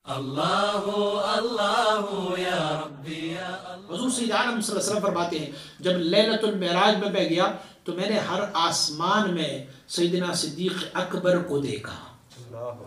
اللہ اللہ یا ربی یا اللہ۔ حضور سید عالم صلی اللہ علیہ وسلم فرماتے ہیں جب لیلۃ المعراج میں میں گیا تو میں نے ہر آسمان میں سیدنا صدیق اکبر کو دیکھا،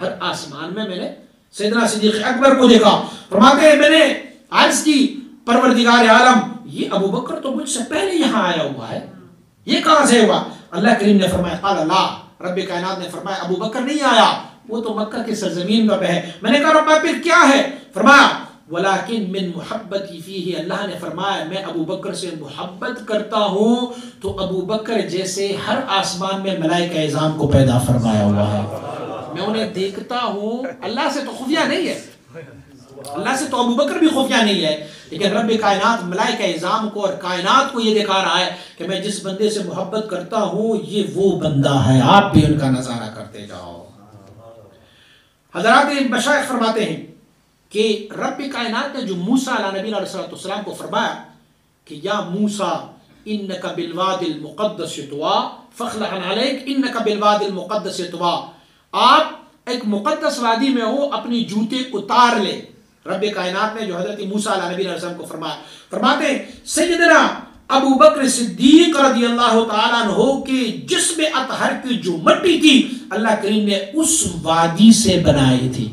ہر آسمان میں نے سیدنا صدیق اکبر کو دیکھا۔ فرماتے ہیں میں نے عرض کی پروردگار عالم یہ ابو بکر تو مجھ سے پہلے یہاں آیا ہوا ہے، یہ کہاں سے ہوا؟ اللہ کریم نے فرمایا قال اللہ، رب کائنات نے فرمایا ابو بکر نہیں آیا، وہ تو مکہ کی سرزمین پر ہے۔ میں نے کہا رب پھر کیا ہے؟ فرمایا ولیکن من محبتی فیہ، اللہ نے فرمایا میں ابو بکر سے محبت کرتا ہوں تو ابو بکر جیسے ہر آسمان میں ملائکہ اعظام کو پیدا فرمایا ہوا ہے، میں انہیں دیکھتا ہوں۔ اللہ سے تو خفیہ نہیں ہے، اللہ سے تو ابو بکر بھی خفیہ نہیں ہے، لیکن رب کائنات ملائکہ اعظام کو اور کائنات کو یہ دکھا رہا ہے کہ میں جس بندے سے محبت کرتا ہوں یہ وہ بندہ ہے، آپ بھی ان کا نظارہ کرتے جاؤ۔ حضرات مشائخ فرماتے ہیں کہ رب کائنات نے جو موسیٰ علیہ نبی علیہ السلام کو فرمایا کہ یا موسیٰ انک بالواد المقدس طویٰ فاخلع علیک انک بالواد المقدس طویٰ، آپ ایک مقدس وادی میں ہو اپنی جوتے اتار لے۔ رب کائنات نے جو حضرت موسیٰ علیہ نبی علیہ السلام کو فرمایا، فرماتے ہیں سیدنا ابو بکر صدیق رضی اللہ تعالیٰ عنہ کے جسم اطہر کی جو مٹی تھی اللہ کریم نے اس وادی سے بنائی تھی،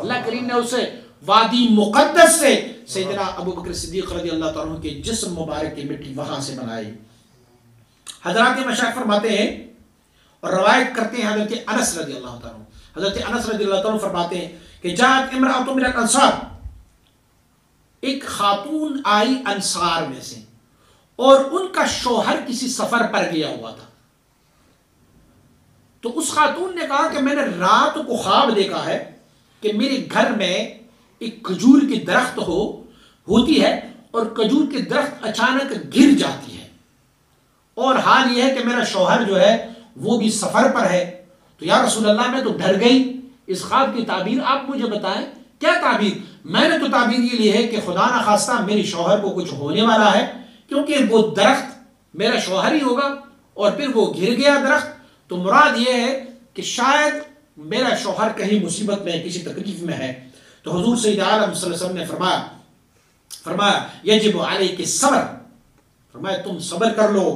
اللہ کریم نے اسے وادی مقدس سے سیدنا ابو بکر صدیق رضی اللہ تعالیٰ عنہ کے جسم مبارک کی مٹی وہاں سے بنائی۔ حضرات مشائخ فرماتے ہیں اور روایت کرتے ہیں حضرت انس رضی اللہ تعالیٰ عنہ، حضرت انس رضی اللہ تعالیٰ عنہ فرماتے ہیں کہ جاءت امرأۃ من الانصار، ایک خاتون آئی انصار میں سے اور ان کا شوہر کسی سفر پر گیا ہوا تھا، تو اس خاتون نے کہا کہ میں نے رات کو خواب دیکھا ہے کہ میرے گھر میں ایک کھجور کی درخت ہوتی ہے اور کھجور کی درخت اچانک گر جاتی ہے، اور حال یہ ہے کہ میرا شوہر جو ہے وہ بھی سفر پر ہے، تو یا رسول اللہ میں تو ڈر گئی، اس خواب کی تعبیر آپ مجھے بتائیں کیا تعبیر؟ میں نے تو تعبیر یہ لی ہے کہ خدا نہ خواستہ میرے شوہر کو کچھ ہونے والا ہے، کیونکہ وہ درخت میرا شوہر ہی ہوگا اور پھر وہ گر گیا درخت، تو مراد یہ ہے کہ شاید میرا شوہر کہیں مصیبت میں کسی تکلیف میں ہے۔ تو حضور سید عالم صلی اللہ علیہ وسلم نے فرمایا یجب علیک الصبر، فرمایا تم صبر کر لو،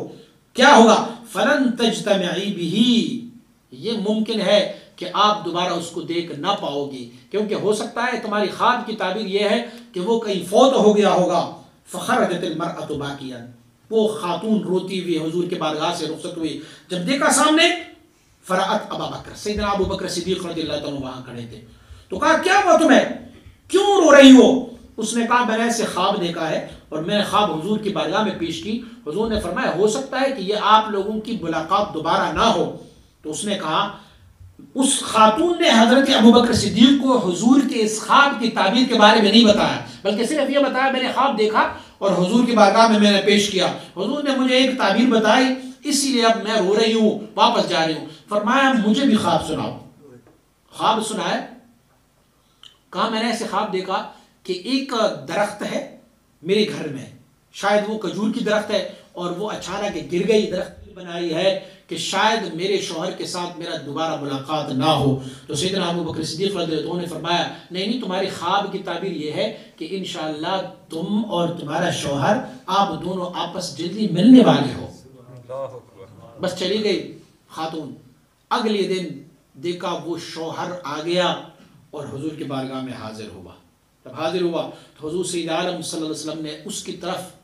کیا ہوگا؟ فلن تجتمعی بہ، یہ ممکن ہے کہ آپ دوبارہ اس کو دیکھ نہ پاؤ گی، کیونکہ ہو سکتا ہے تمہاری خواب کی تعبیر یہ ہے کہ وہ کہیں فوت ہو گیا ہوگا۔ فخرجت المرأة باکیا، وہ خاتون روتی ہوئی حضور کے بارگاہ سے رخصت ہوئی، جب دیکھا سامنے فرأت ابا بکر، سیدنا ابو بکر صدیق رضی اللہ تعالیٰ وہاں کھڑے تھے، تو کہا کیا ہوا تمہیں، کیوں رو رہی ہو؟ اس نے کہا میں نے ایسے خواب دیکھا ہے اور میں نے خواب حضور کی بارگاہ میں پیش کی، حضور نے فرمایا ہو سکتا ہے کہ یہ آپ لوگوں کی ملاقات دوبارہ نہ ہو۔ تو اس نے کہا، اس خاتون نے حضرت ابو بکر صدیق کو حضور کے اس خواب کی تعبیر کے بارے میں نہیں بتایا، بلکہ صرف یہ بتایا میں نے خواب دیکھا اور حضور کی بارگاہ میں نے پیش کیا، حضور نے مجھے ایک تعبیر بتائی اسی لیے اب میں رو رہی ہوں، واپس جا رہی ہوں۔ فرمایا مجھے بھی خواب سناؤ، خواب سنائے، کہا میں نے ایسے خواب دیکھا کہ ایک درخت ہے میرے گھر میں، شاید وہ کھجور کی درخت ہے اور وہ اچانک گر گئی، درخت بنائی ہے کہ شاید میرے شوہر کے ساتھ میرا دوبارہ ملاقات نہ ہو۔ تو سیدنا ابو بکر صدیق رضی اللہ عنہ نے فرمایا نہیں تمہاری خواب کی تعبیر یہ ہے کہ انشاءاللہ تم اور تمہارا شوہر آپ دونوں آپس جلدی ملنے والے ہو۔ بس چلی گئی خاتون، اگلے دن دیکھا وہ شوہر آ گیا اور حضور کی بارگاہ میں حاضر ہوا۔ جب حاضر ہوا تو حضور سید عالم صلی اللہ علیہ وسلم نے اس کی طرف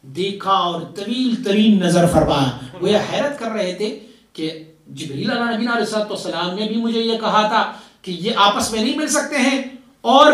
دیکھا اور طویل ترین نظر فرمایا، وہ یہ حیرت کر رہے تھے کہ جبریل علیہ نبی علیہ السلام نے بھی مجھے یہ کہا تھا کہ یہ آپس میں نہیں مل سکتے ہیں، اور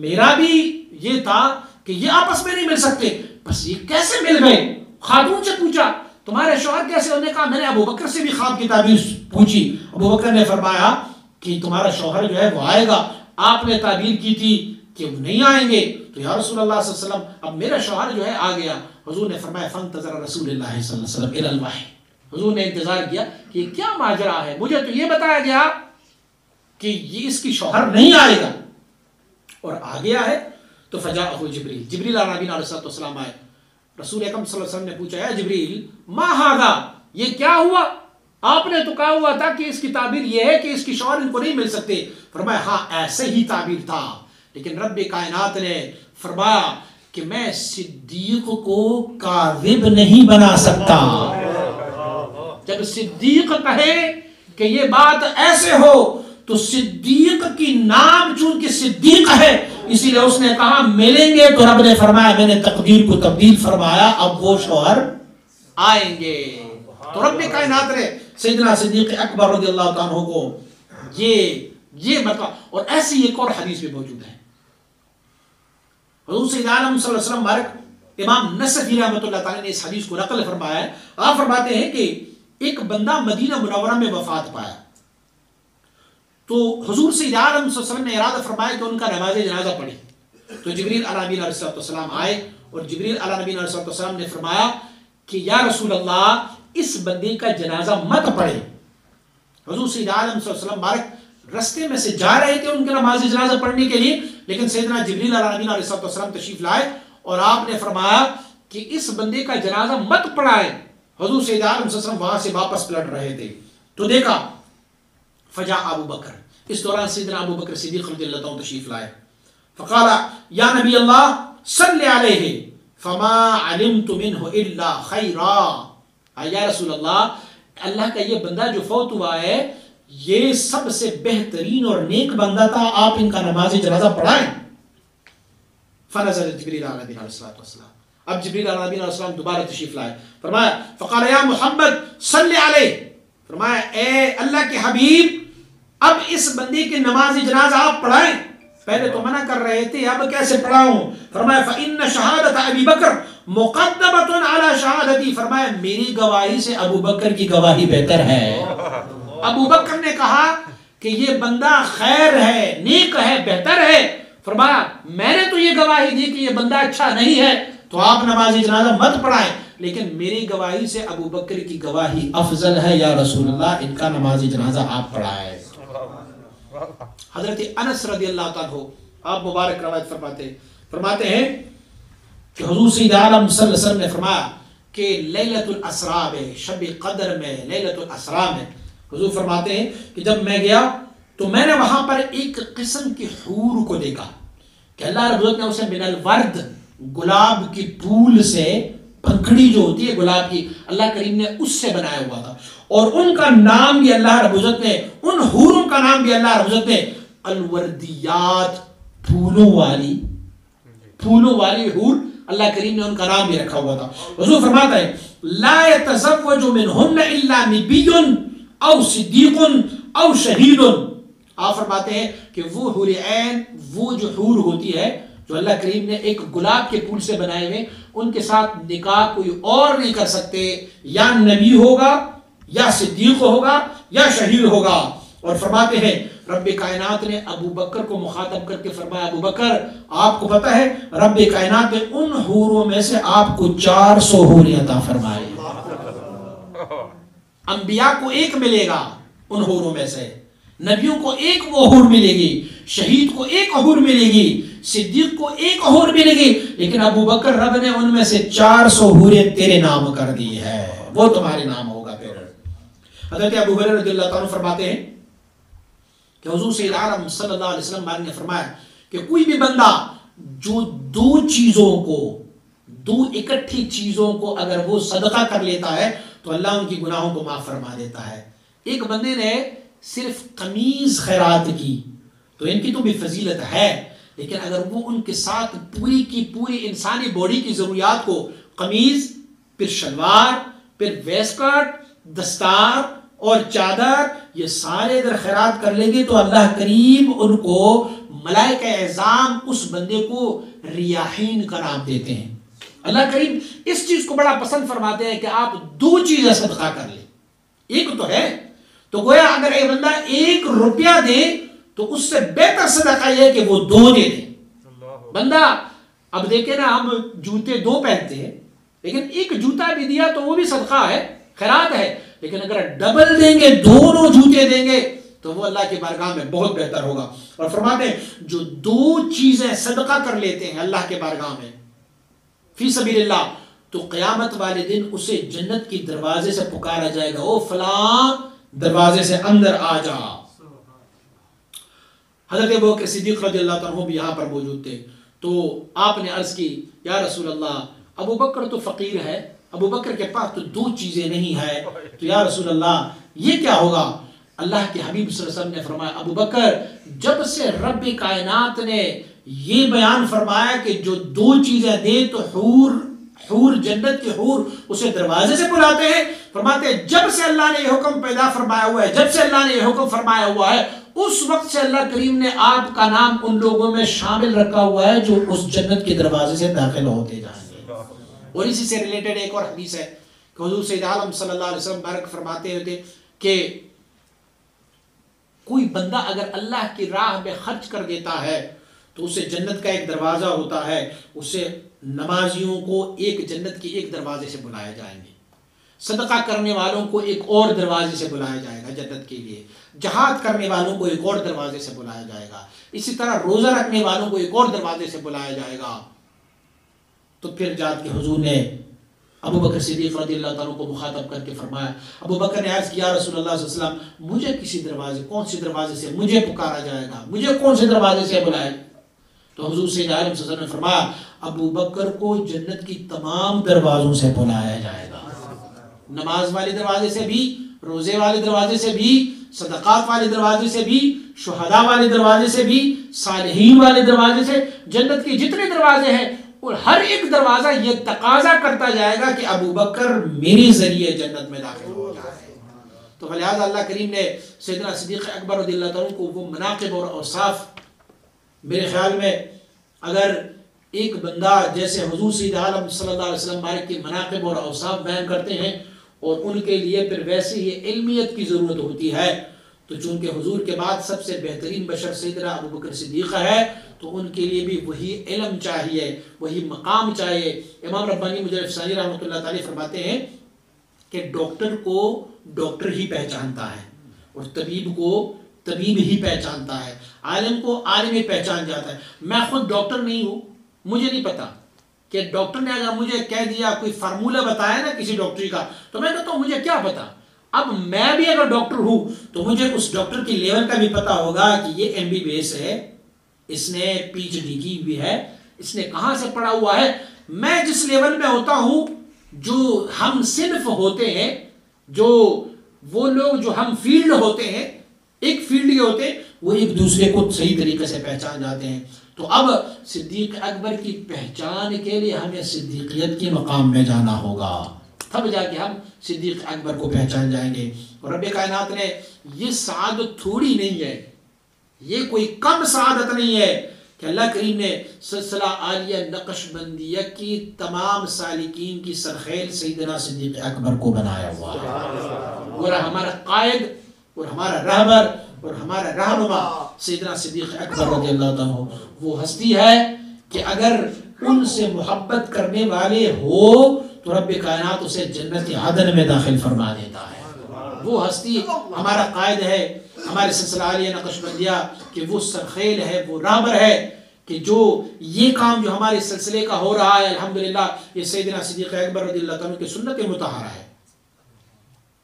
میرا بھی یہ تھا کہ یہ آپس میں نہیں مل سکتے، بس یہ کیسے مل گئے؟ خاتون سے پوچھا تمہارے شوہر کیسے؟ انہوں نے کہا میں نے ابو بکر سے بھی خواب کی تعبیر پوچھی، ابو بکر نے فرمایا کہ تمہارا شوہر جو ہے وہ آئے گا، آپ نے تعبیر کی تھی کہ وہ نہیں آئیں گے، تو یا رسول اللہ صلی اللہ علیہ وسلم اب میرا شوہر جو ہے آ گیا۔ حضور نے فرمایا فانتظر رسول اللہ صلی اللہ علیہ وسلم الی الوحی، حضور نے انتظار کیا کہ یہ کیا ماجرا ہے، مجھے تو یہ بتایا گیا کہ یہ اس کی شوہر نہیں آئے گا اور آ گیا ہے۔ تو فجاءہ جبریل، جبریل علیہ نبی علیہ السلام آئے، رسول اکرم صلی اللہ علیہ وسلم نے پوچھا یا جبریل ما ھذا، یہ کیا ہوا؟ آپ نے تو کہا ہوا تھا کہ اس کی تعبیر یہ ہے کہ اس کی شوہر ان کو نہیں مل سکتے. فرمایا ہاں ایسے ہی تعبیر تھا، لیکن رب کائنات نے فرمایا کہ میں صدیق کو کاذب نہیں بنا سکتا. جب صدیق کہے کہ یہ بات ایسے ہو تو صدیق کی نام چونکہ صدیق ہے اسی لیے اس نے کہا ملیں گے، تو رب نے فرمایا میں نے تقدیر کو تبدیل فرمایا، اب وہ شوہر آئیں گے. تو رب کائنات نے سیدنا صدیق اکبر رضی اللہ تعالیٰ عنہ کو یہ مطلب. اور ایسی ایک اور حدیث بھی موجود ہے. حضور سید عالم صلی اللہ علیہ وسلم مبارک امام نصفی رحمۃ اللہ تعالیٰ نے اس حدیث کو نقل فرمایا ہے. آپ فرماتے ہیں کہ ایک بندہ مدینہ منورہ میں وفات پایا تو حضور سید عالم صلی اللہ علیہ وسلم نے ارادہ فرمایا کہ ان کا نماز جنازہ پڑھی. تو جبریل علیہ نبینا علیہ السلام آئے اور جبریل علیہ نبینا علیہ السلام نے فرمایا کہ یا رسول اللہ اس بندے کا جنازہ مت پڑھے. حضور سید عالم صلی اللہ علیہ وسلم مبارک رستے میں سے جا رہے تھے ان کے نماز جنازہ پڑھنے کے لیے، لیکن سیدنا جبریل علیہ نبینا علیہ السلام تشریف لائے اور آپ نے فرمایا کہ اس بندے کا جنازہ مت پڑھائے. حضور سید عالم صلی اللہ علیہ وسلم وہاں سے واپس پلٹ رہے تھے تو دیکھا فجاء ابو بکر. اس دوران سیدنا ابو بکر صدیق رضی اللہ عنہ تشریف لائے. فقال یا نبی اللہ صلی علیہ فما علمت منہ الا خیرا. یا رسول اللہ کا یہ بندہ جو فوت ہوا ہے یہ سب سے بہترین اور نیک بندہ تھا، آپ ان کا نماز جنازہ پڑھائیں. فنزل جبریل علیہ نبینا علیہ السلام. اب جبریل علیہ نبینا علیہ السلام دوبارہ تشریف لائے. فرمایا فقال یا محمد صلی علیہ. فرمایا اے اللہ کے حبیب اب اس بندے کی نماز جنازہ آپ پڑھائیں. پہلے تو منع کر رہے تھے، اب کیسے پڑھاؤں؟ فرمایا فإن شہادت ابی بکر مقدمۃ علی شہادتی. فرمایا میری گواہی سے ابو بکر کی گواہی بہتر ہے. ابو بکر نے کہا کہ یہ بندہ خیر ہے، نیک ہے، بہتر ہے. فرمایا میں نے تو یہ گواہی دی کہ یہ بندہ اچھا نہیں ہے تو آپ نماز جنازہ مت پڑھائیں، لیکن میری گواہی سے ابو بکر کی گواہی افضل ہے. یا رسول اللہ ان کا نماز جنازہ آپ پڑھائیں. حضرت انس رضی اللہ تعالیٰ آپ مبارک روایت فرماتے ہیں کہ حضور سید عالم صلی اللہ علیہ وسلم نے فرمایا کہ لیلۃ الاسراء میں، شب قدر میں، لیلۃ الاسراء میں حضور فرماتے ہیں کہ جب میں گیا تو میں نے وہاں پر ایک قسم کی حور کو دیکھا کہ اللہ رب العزت نے اسے من الورد گلاب کی پھول سے، پنکھڑی جو ہوتی ہے گلاب کی، اللہ کریم نے اس سے بنایا ہوا تھا. اور ان کا نام بھی اللہ رب العزت نے، ان حوروں کا نام بھی اللہ رب العزت نے الوردیات، پھولوں والی حور، اللہ کریم نے ان کا نام بھی رکھا ہوا تھا. حضور فرماتا ہے لا يتزوج منهن الا نبی او صدیق او شہید. آپ فرماتے ہیں کہ وہ حور عین، وہ جو حور ہوتی ہے جو اللہ کریم نے ایک گلاب کے پھول سے بنائے ہوئے، ان کے ساتھ نکاح کوئی اور نہیں کر سکتے، یا نبی ہوگا یا صدیق ہوگا یا شہید ہوگا. اور فرماتے ہیں رب کائنات نے ابو بکر کو مخاطب کر کے فرمایا ابو بکر آپ کو پتہ ہے رب کائنات نے ان حوروں میں سے آپ کو 400 حوریں عطا فرمائے. انبیاء کو ایک ملے گا ان حوروں میں سے، نبیوں کو ایک وہ حور ملے گی، شہید کو ایک حور ملے گی، صدیق کو ایک حور ملے گی، لیکن ابو بکر رب نے ان میں سے 400 حوریں تیرے نام کر دی ہے، وہ تمہارے نام ہوگا. پھر حضرت ابو ہریرہ رضی اللہ تعالیٰ فرماتے ہیں کہ حضور سید عالم صلی اللہ علیہ وسلم نے فرمایا کہ کوئی بھی بندہ جو دو اکٹھی چیزوں کو اگر وہ صدقہ کر لیتا ہے تو اللہ ان کی گناہوں کو معاف فرما دیتا ہے. ایک بندے نے صرف قمیض خیرات کی تو ان کی تو بھی فضیلت ہے، لیکن اگر وہ ان کے ساتھ پوری کی پوری انسانی باڈی کی ضروریات کو، قمیض، پھر شلوار، پھر ویسٹ کٹ، دستار اور چادر، یہ سارے اگر خیرات کر لیں گے تو اللہ کریم ان کو، ملائکہ اعظام اس بندے کو ریاحین کا نام دیتے ہیں. اللہ کریم اس چیز کو بڑا پسند فرماتے ہیں کہ آپ 2 چیزیں صدقہ کر لیں. ایک تو ہے تو گویا اگر ایک بندہ 1 روپیہ دے تو اس سے بہتر صدقہ یہ ہے کہ وہ 2 دے دے. بندہ اب دیکھیں نا، ہم جوتے 2 پہنتے ہیں لیکن ایک جوتا بھی دیا تو وہ بھی صدقہ ہے، خیرات ہے، لیکن اگر ڈبل دیں گے، 2 جوتے دیں گے تو وہ اللہ کی بارگاہ میں بہت بہتر ہوگا. اور فرماتے ہیں جو 2 چیزیں صدقہ کر لیتے ہیں اللہ کے بارگاہ میں فی سبیل اللہ تو قیامت والے دن اسے جنت کی دروازے سے پکارا جائے گا، او فلاں دروازے سے اندر آ جا۔ حضرت ابوبکر صدیق رضی اللہ عنہ بھی یہاں پر موجود تھے، تو آپ نے عرض کی یا رسول اللہ ابو بکر تو فقیر ہے، ابو بکر کے پاس تو 2 چیزیں نہیں ہے، تو یا رسول اللہ یہ کیا ہوگا؟ اللہ کے حبیب صلی اللہ علیہ وسلم نے فرمایا ابو بکر جب سے رب کائنات نے یہ بیان فرمایا کہ جو 2 چیزیں دے تو حور جنت کے حور اسے دروازے سے بلاتے ہیں، فرماتے ہیں جب سے اللہ نے یہ حکم پیدا فرمایا ہوا ہے، جب سے اللہ نے یہ حکم فرمایا ہوا ہے اس وقت سے اللہ کریم نے آپ کا نام ان لوگوں میں شامل رکھا ہوا ہے جو اس جنت کے دروازے سے داخل ہوتے جائیں گے۔ اور اسی سے ریلیٹڈ ایک اور حدیث ہے کہ حضور سید عالم صلی اللہ علیہ وسلم بارک فرماتے ہوتے کہ کوئی بندہ اگر اللہ کی راہ میں خرچ کر دیتا ہے تو اسے جنت کا ایک دروازہ ہوتا ہے، اسے نمازیوں کو ایک جنت کی ایک دروازے سے بلایا جائیں گے، صدقہ کرنے والوں کو ایک اور دروازے سے بلایا جائے گا جنت کے لیے، جہاد کرنے والوں کو ایک اور دروازے سے بلایا جائے گا، اسی طرح روزہ رکھنے والوں کو ایک اور دروازے سے بلایا جائے گا۔ تو پھر جات کے حضور نے ابو بکر صدیق رضی اللہ تعالیٰ کو مخاطب کر کے فرمایا، ابو بکر نے عرض کیا رسول اللہ صلی اللہ علیہ وسلم مجھے کسی دروازے کون سی دروازے سے مجھے پکارا جائے گا، مجھے کون سے دروازے سے بلائے؟ تو حضور سید عالم صلی اللہ علیہ وسلم نے فرمایا ابو بکر کو جنت کی تمام دروازوں سے بلایا جائے گا، نماز والے دروازے سے بھی، روزے والے دروازے سے بھی، صدقات والے دروازے سے بھی، شہداء والے دروازے سے بھی، صالحین والے دروازے سے، جنت کے جتنے دروازے ہیں اور ہر ایک دروازہ یہ تقاضا کرتا جائے گا کہ ابو بکر میرے ذریعے جنت میں داخل ہو جائے۔ تو لہٰذا اللہ کریم نے سیدنا صدیق اکبر رضی اللہ عنہ کو وہ مناقب اور اوصاف، میرے خیال میں اگر ایک بندہ جیسے حضور سید عالم صلی اللہ علیہ وسلم بارک کے مناقب اور اوصاف بیان کرتے ہیں اور ان کے لیے پھر ویسے ہی علمیت کی ضرورت ہوتی ہے، تو چونکہ حضور کے بعد سب سے بہترین بشر سیدنا ابو بکر صدیق ہے تو ان کے لیے بھی وہی علم چاہیے، وہی مقام چاہیے۔ امام ربانی مجرد افسانی رحمۃ اللہ تعالی فرماتے ہیں کہ ڈاکٹر کو ڈاکٹر ہی پہچانتا ہے اور طبیب کو طبیب ہی پہچانتا ہے، عالم کو عالم ہی پہچان جاتا ہے۔ میں خود ڈاکٹر نہیں ہوں، مجھے نہیں پتا کہ ڈاکٹر نے اگر مجھے کہہ دیا کوئی فارمولہ بتایا نا کسی ڈاکٹری کا تو میں کہتا ہوں مجھے کیا پتا۔ اب میں بھی اگر ڈاکٹر ہوں تو مجھے اس ڈاکٹر کی لیول کا بھی پتا ہوگا کہ یہ MBBS ہے، اس نے PhD کی بھی ہے، اس نے کہاں سے پڑھا ہوا ہے۔ میں جس لیول میں ہوتا ہوں، جو ہم صنف ہوتے ہیں، جو وہ لوگ جو ہم فیلڈ ہوتے ہیں، ایک فیلڈ کے ہوتے ہیں، وہ ایک دوسرے کو صحیح طریقے سے پہچان جاتے ہیں۔ تو اب صدیق اکبر کی پہچان کے لیے ہمیں صدیقیت کے مقام میں جانا ہوگا، تب جا کے ہم صدیق اکبر کو پہچان جائیں گے۔ اور رب کائنات نے یہ سعادت تھوڑی نہیں ہے، یہ کوئی کم سعادت نہیں ہے کہ اللہ کریم نے سلسلہ عالیہ نقش بندیہ کی تمام سالکین کی سرخیل سیدنا صدیق اکبر کو بنایا ہوا ہے، اور ہمارا قائد اور ہمارا رہبر اور ہمارا رہنما سیدنا صدیق اکبر رضی اللہ عنہ وہ ہستی ہے کہ اگر ان سے محبت کرنے والے ہو تو رب کائنات اسے جنت عدن میں داخل فرما دیتا ہے۔ وہ ہستی ہمارا قائد ہے، ہمارے سلسلہ عالیہ نقش بندیہ کہ وہ سرخیل ہے، وہ رہبر ہے کہ جو یہ کام جو ہمارے سلسلے کا ہو رہا ہے الحمدللہ یہ سیدنا صدیق اکبر رضی اللہ عنہ کی سنت مطہرہ ہے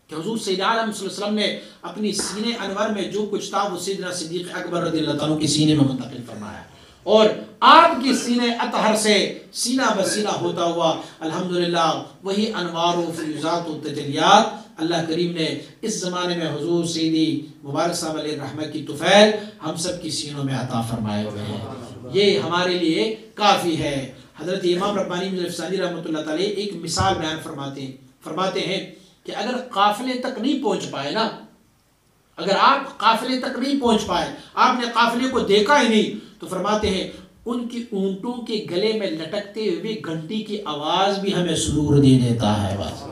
کہ حضور سید عالم صلی اللہ علیہ وسلم نے اپنی سینے انور میں جو کچھ تھا وہ سیدنا صدیق اکبر رضی اللہ عنہ کے سینے میں منتقل فرمایا، اور آپ کی سینے اطہر سے سینہ بسینہ ہوتا ہوا الحمدللہ وہی انوار و فیوزات و تجلیات اللہ کریم نے اس زمانے میں حضور سیدی مبارک صاحب علیہ الرحمہ کی طفیل ہم سب کی سینوں میں عطا فرمائے ہوئے ہیں، یہ ہمارے لیے کافی ہے۔ حضرت امام ربانی مجرد افسانی رحمۃ اللہ تعالی ایک مثال بیان فرماتے ہیں کہ اگر قافلے تک نہیں پہنچ پائے نا، اگر آپ قافلے تک نہیں پہنچ پائے، آپ نے قافلے کو دیکھا ہی نہیں، تو فرماتے ہیں ان کی اونٹوں کے گلے میں لٹکتے ہوئے گھنٹی کی آواز بھی ہمیں سرور دے دیتا ہے۔ بس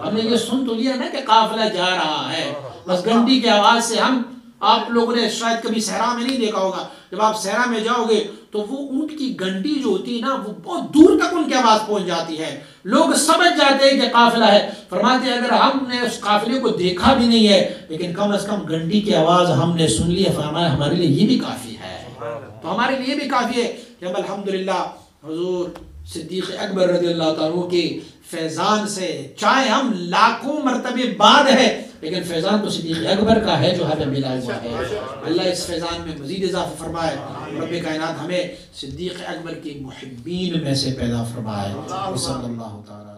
ہم نے یہ سن تو لیا نا کہ قافلہ جا رہا ہے، بس گھنٹی کی آواز سے ہم، آپ لوگوں نے شاید کبھی صحرا میں نہیں دیکھا ہوگا، جب آپ صحرا میں جاؤ گے تو وہ اونٹ کی گھنٹی جو ہوتی ہے نا وہ بہت دور تک ان کی آواز پہنچ جاتی ہے، لوگ سمجھ جاتے ہیں کہ قافلہ ہے۔ فرماتے ہیں اگر ہم نے اس قافلے کو دیکھا بھی نہیں ہے لیکن کم از کم گھنٹی کی آواز ہم نے سن لی ہے، فرمایا ہمارے لیے یہ بھی کافی ہے۔ تو ہمارے لیے بھی کافی ہے کہ ہم الحمدللہ حضور صدیق اکبر رضی اللہ تعالیٰ کے فیضان سے چاہے ہم لاکھوں مرتبے بعد ہے لیکن فیضان تو صدیق اکبر کا ہے جو ہمیں ملا ہوا ہے. اللہ اس فیضان میں مزید اضافہ فرمائے. رب کائنات ہمیں صدیق اکبر کے محبین میں سے پیدا فرمائے. صلی اللہ تعالیٰ